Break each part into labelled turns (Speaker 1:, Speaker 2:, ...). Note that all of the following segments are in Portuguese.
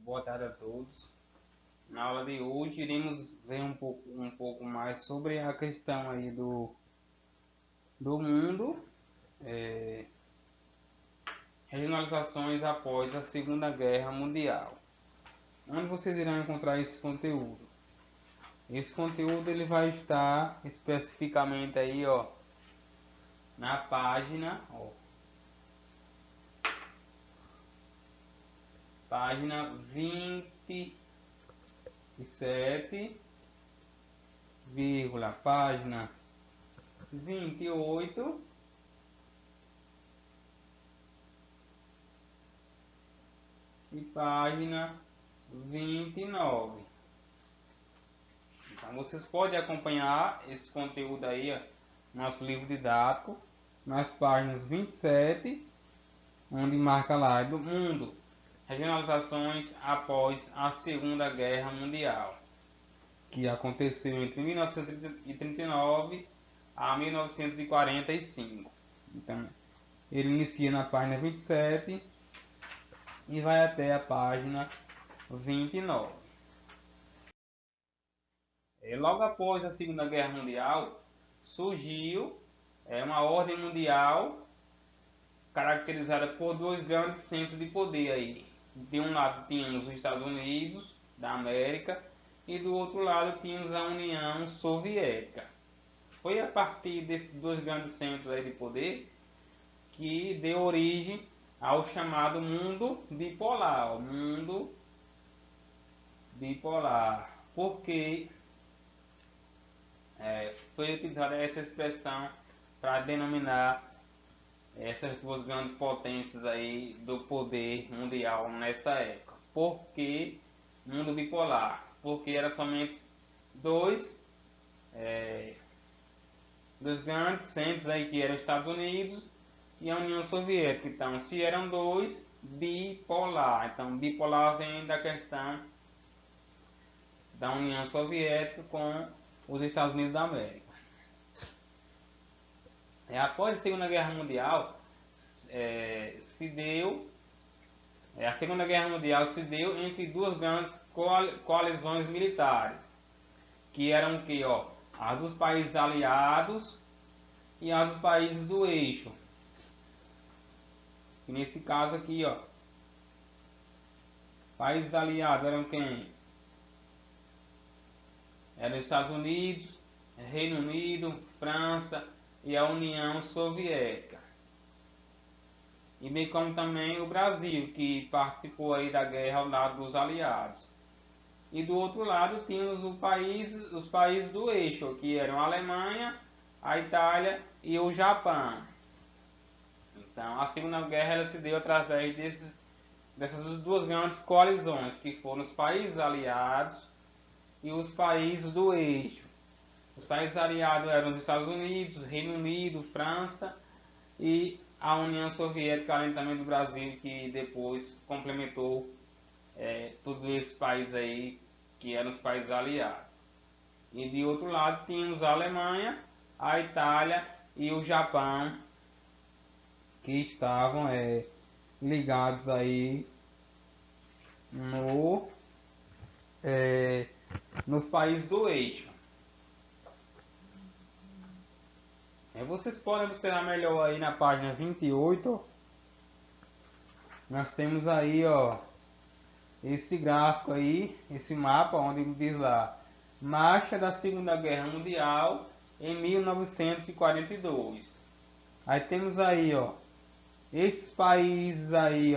Speaker 1: boa tarde a todos. Na aula de hoje iremos ver um pouco mais sobre a questão aí do mundo, regionalizações após a Segunda Guerra Mundial. Onde vocês irão encontrar esse conteúdo? Esse conteúdo ele vai estar especificamente aí, na página 27, página 28 e página 29. Então vocês podem acompanhar esse conteúdo aí, nosso livro didático, nas páginas 27, onde marca lá do mundo, regionalizações após a Segunda Guerra Mundial, que aconteceu entre 1939 a 1945. Então, ele inicia na página 27 e vai até a página 29. Logo após a Segunda Guerra Mundial, surgiu uma ordem mundial caracterizada por dois grandes centros de poder aí. De um lado tínhamos os Estados Unidos da América e do outro lado tínhamos a União Soviética. Foi a partir desses dois grandes centros aí de poder que deu origem ao chamado mundo bipolar. Porque foi utilizada essa expressão para denominar essas duas grandes potências aí do poder mundial nessa época. Por que mundo bipolar? Porque era somente dois grandes centros aí, que eram os Estados Unidos e a União Soviética. Então, se eram dois, bipolar. Então, bipolar vem da questão da União Soviética com os Estados Unidos da América. Após a Segunda Guerra Mundial, a Segunda Guerra Mundial se deu entre duas grandes coalizões militares, que eram o que? As dos países aliados e as dos países do eixo. E nesse caso aqui, países aliados eram quem? Eram os Estados Unidos, Reino Unido, França e a União Soviética. E bem como também o Brasil, que participou aí da guerra ao lado dos aliados. E do outro lado tínhamos os países do eixo, que eram a Alemanha, a Itália e o Japão. Então a Segunda Guerra ela se deu através dessas duas grandes coalizões, que foram os países aliados e os países do eixo. Os países aliados eram os Estados Unidos, Reino Unido, França e a União Soviética, além também do Brasil, que depois complementou todos esses países aí, que eram os países aliados. E de outro lado tínhamos a Alemanha, a Itália e o Japão, que estavam ligados aí nos países do eixo. Vocês podem observar melhor aí na página 28, nós temos aí, esse gráfico aí, esse mapa onde diz lá, marcha da Segunda Guerra Mundial em 1942. Aí temos aí, esses países aí,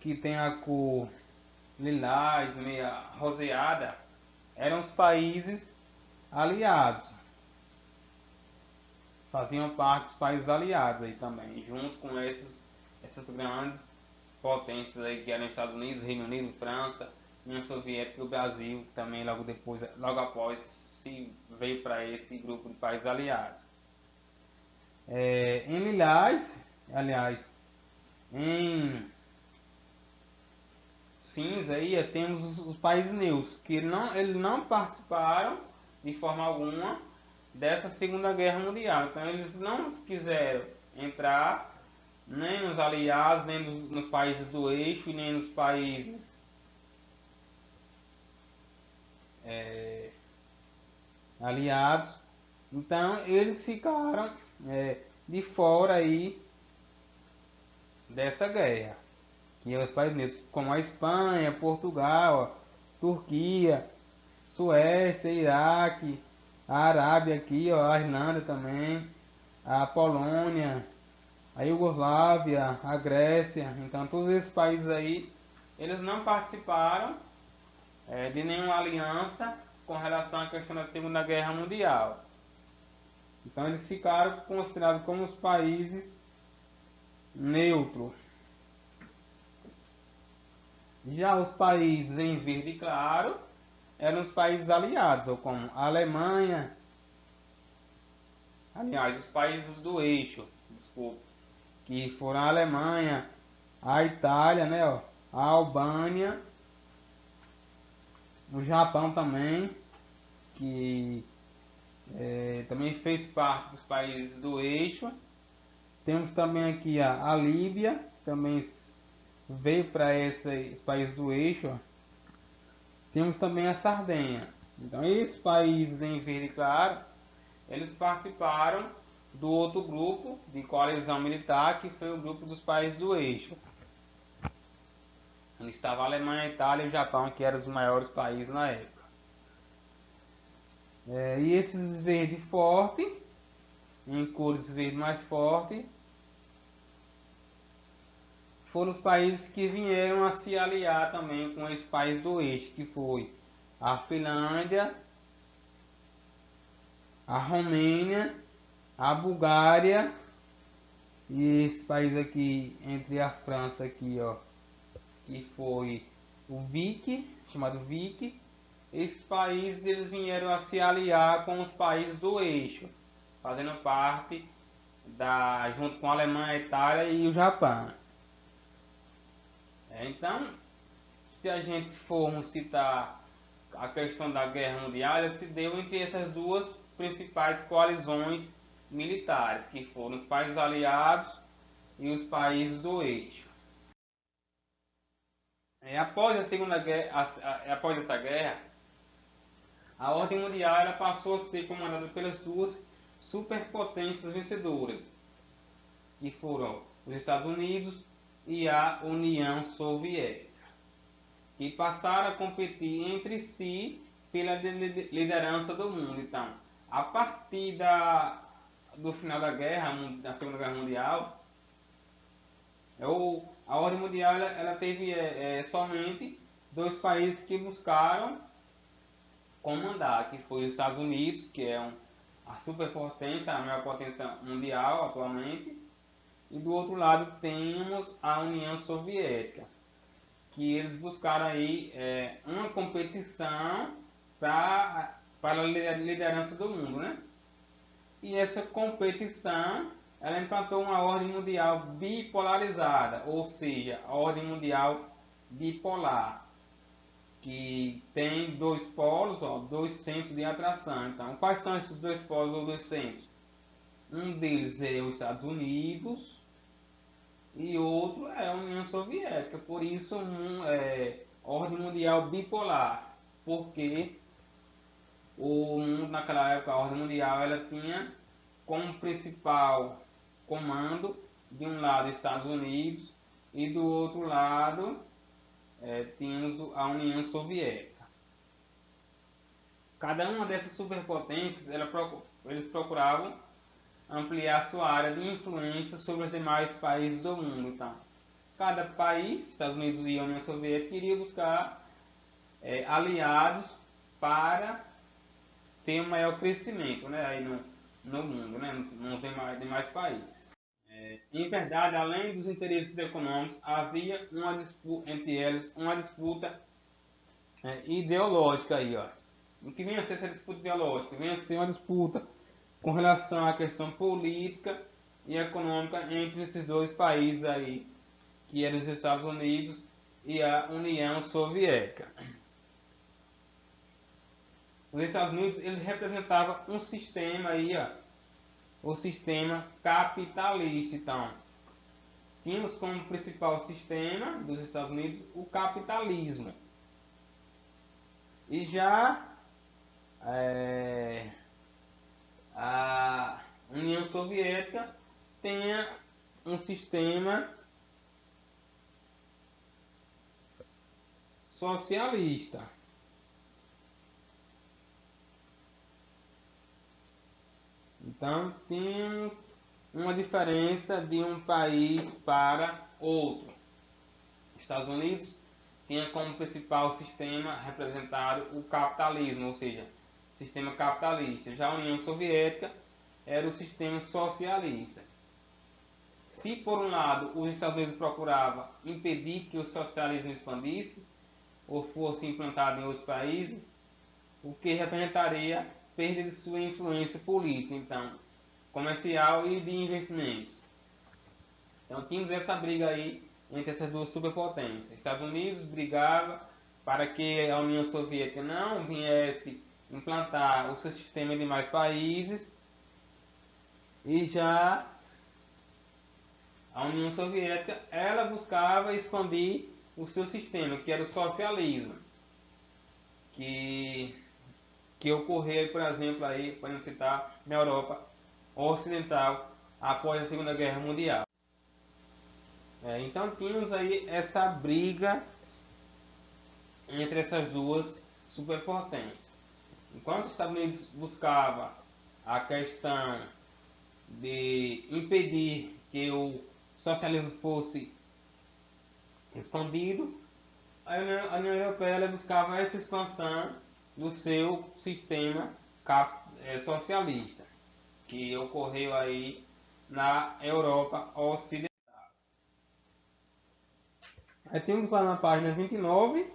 Speaker 1: que tem a cor lilás, meia roseada, eram os países aliados. Faziam parte dos países aliados aí também, junto com essas grandes potências aí, que eram Estados Unidos, Reino Unido, França, União Soviética e o Brasil, também logo após se veio para esse grupo de países aliados. Em lilás, aliás, em cinza aí temos os países neutros, que eles não participaram de forma alguma dessa Segunda Guerra Mundial. Então eles não quiseram entrar nem nos aliados, nem nos países do eixo, nem nos países aliados. Então eles ficaram de fora aí dessa guerra. Que os países unidos, como a Espanha, Portugal, Turquia, Suécia, Iraque, a Arábia aqui, ó, a Irlanda também, a Polônia, a Iugoslávia, a Grécia. Então todos esses países aí, eles não participaram de nenhuma aliança com relação à questão da Segunda Guerra Mundial. Então eles ficaram considerados como os países neutros. Já os países em verde claro eram os países aliados, ou como a Alemanha, aliás, os países do eixo, desculpa, que foram a Alemanha, a Itália, né, ó, a Albânia, o Japão também, que também fez parte dos países do eixo. Temos também aqui a Líbia, também veio para esses países do eixo. Ó. Temos também a Sardenha. Então esses países em verde claro, eles participaram do outro grupo de coalizão militar, que foi o grupo dos países do eixo. Onde estava a Alemanha, a Itália e o Japão, que eram os maiores países na época. E esses verde forte, em cores verde mais forte, foram os países que vieram a se aliar também com esses países do eixo, que foi a Finlândia, a Romênia, a Bulgária e esse país aqui entre a França aqui, ó, que foi o Vic, chamado Vic. Esses países eles vieram a se aliar com os países do eixo, fazendo parte junto com a Alemanha, a Itália e o Japão. Então, se a gente for citar a questão da Guerra Mundial, ela se deu entre essas duas principais coalizões militares, que foram os países aliados e os países do eixo. Após a Segunda Guerra, após essa guerra, a ordem mundial ela passou a ser comandada pelas duas superpotências vencedoras, que foram os Estados Unidos e a União Soviética, que passaram a competir entre si pela liderança do mundo. Então, a partir do final da guerra, da Segunda Guerra Mundial, a ordem mundial ela teve somente dois países que buscaram comandar, que foi os Estados Unidos, que é a superpotência, a maior potência mundial atualmente, e do outro lado temos a União Soviética, que eles buscaram aí uma competição para a liderança do mundo, né? E essa competição ela implantou uma ordem mundial bipolarizada, ou seja, a ordem mundial bipolar, que tem dois polos, ó, dois centros de atração. Então, quais são esses dois polos ou dois centros? Um deles é os Estados Unidos e outro é a União Soviética. Por isso, ordem mundial bipolar, porque o mundo naquela época, a ordem mundial, ela tinha como principal comando de um lado Estados Unidos e do outro lado tínhamos a União Soviética. Cada uma dessas superpotências eles procuravam ampliar sua área de influência sobre os demais países do mundo. Então, cada país, Estados Unidos e a União Soviética, iria buscar aliados para ter um maior crescimento, né, aí no mundo, né, nos demais países. Em verdade, além dos interesses econômicos, havia uma disputa entre eles, uma disputa ideológica aí, ó. O que vem a ser essa disputa ideológica? Vem a ser uma disputa com relação à questão política e econômica entre esses dois países aí, que eram os Estados Unidos e a União Soviética. Os Estados Unidos ele representava um sistema aí, ó, o sistema capitalista. Então, tínhamos como principal sistema dos Estados Unidos o capitalismo. E já a União Soviética tenha um sistema socialista. Então temos uma diferença de um país para outro. Estados Unidos tinha como principal sistema representado o capitalismo, ou seja, sistema capitalista. Já a União Soviética era o sistema socialista. Se por um lado os Estados Unidos procuravam impedir que o socialismo expandisse ou fosse implantado em outros países, o que representaria perda de sua influência política, então, comercial e de investimentos. Então tínhamos essa briga aí entre essas duas superpotências. Estados Unidos brigava para que a União Soviética não viesse implantar o seu sistema em demais países, e já a União Soviética ela buscava expandir o seu sistema, que era o socialismo, que ocorreu, por exemplo, aí, podemos citar, na Europa Ocidental após a Segunda Guerra Mundial. Então tínhamos aí essa briga entre essas duas superpotências. Enquanto os Estados Unidos buscava a questão de impedir que o socialismo fosse expandido, a União Europeia buscava essa expansão do seu sistema socialista, que ocorreu aí na Europa Ocidental. Aí temos lá na página 29,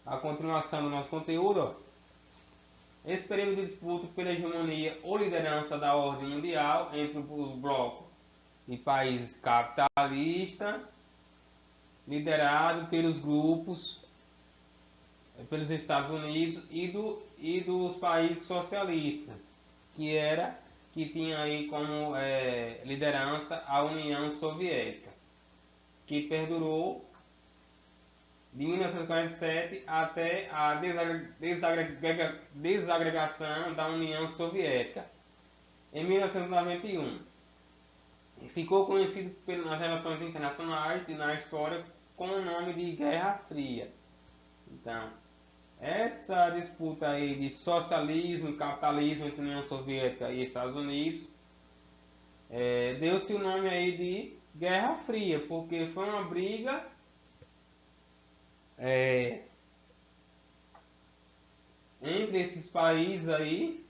Speaker 1: a continuação do nosso conteúdo. Ó. Esse período de disputa pela hegemonia ou liderança da ordem mundial entre os blocos de países capitalistas, liderado pelos grupos, pelos Estados Unidos e dos países socialistas, que tinha aí como liderança a União Soviética, que perdurou de 1947 até a desagregação da União Soviética em 1991. E ficou conhecido nas relações internacionais e na história com o nome de Guerra Fria. Então, essa disputa aí de socialismo e capitalismo entre a União Soviética e Estados Unidos deu-se o nome aí de Guerra Fria, porque foi uma briga entre esses países aí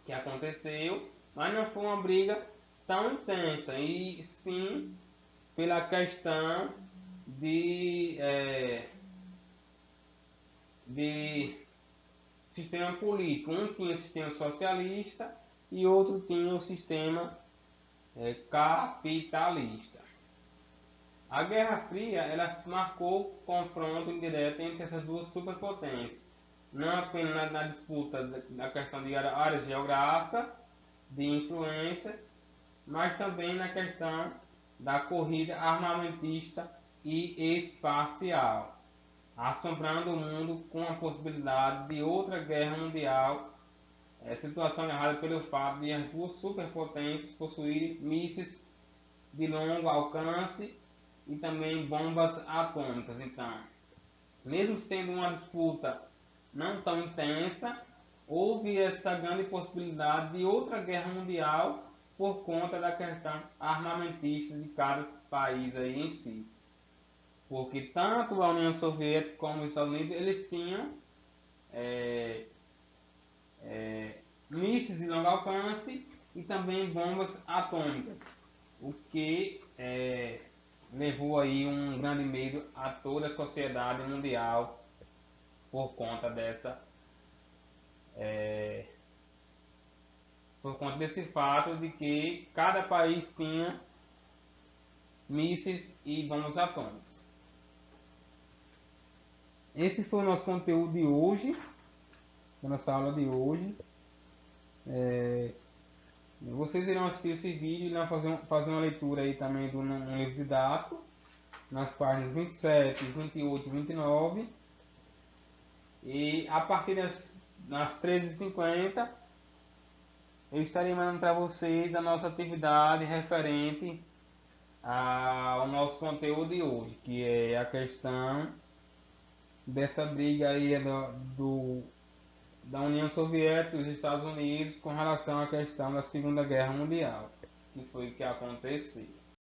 Speaker 1: que aconteceu, mas não foi uma briga tão intensa, e sim pela questão de sistema político. Um tinha o sistema socialista e outro tinha o sistema capitalista. A Guerra Fria ela marcou o confronto indireto entre essas duas superpotências, não apenas na disputa da questão de áreas geográficas de influência, mas também na questão da corrida armamentista e espacial, assombrando o mundo com a possibilidade de outra guerra mundial, situação errada pelo fato de as duas superpotências possuírem mísseis de longo alcance e também bombas atômicas. Então, mesmo sendo uma disputa não tão intensa, houve essa grande possibilidade de outra guerra mundial por conta da questão armamentista de cada país aí em si. Porque tanto a União Soviética como os Estados Unidos, eles tinham mísseis de longo alcance e também bombas atômicas, o que levou aí um grande medo a toda a sociedade mundial por conta desse fato de que cada país tinha mísseis e bombas atômicas. Esse foi o nosso conteúdo de hoje, a nossa aula de hoje. Vocês irão assistir esse vídeo e irão fazer uma leitura aí também do livro didático, nas páginas 27, 28 e 29. E a partir às 13h50, eu estarei mandando para vocês a nossa atividade referente ao nosso conteúdo de hoje, que é a questão dessa briga aí da União Soviética e dos Estados Unidos com relação à questão da Segunda Guerra Mundial, que foi o que aconteceu.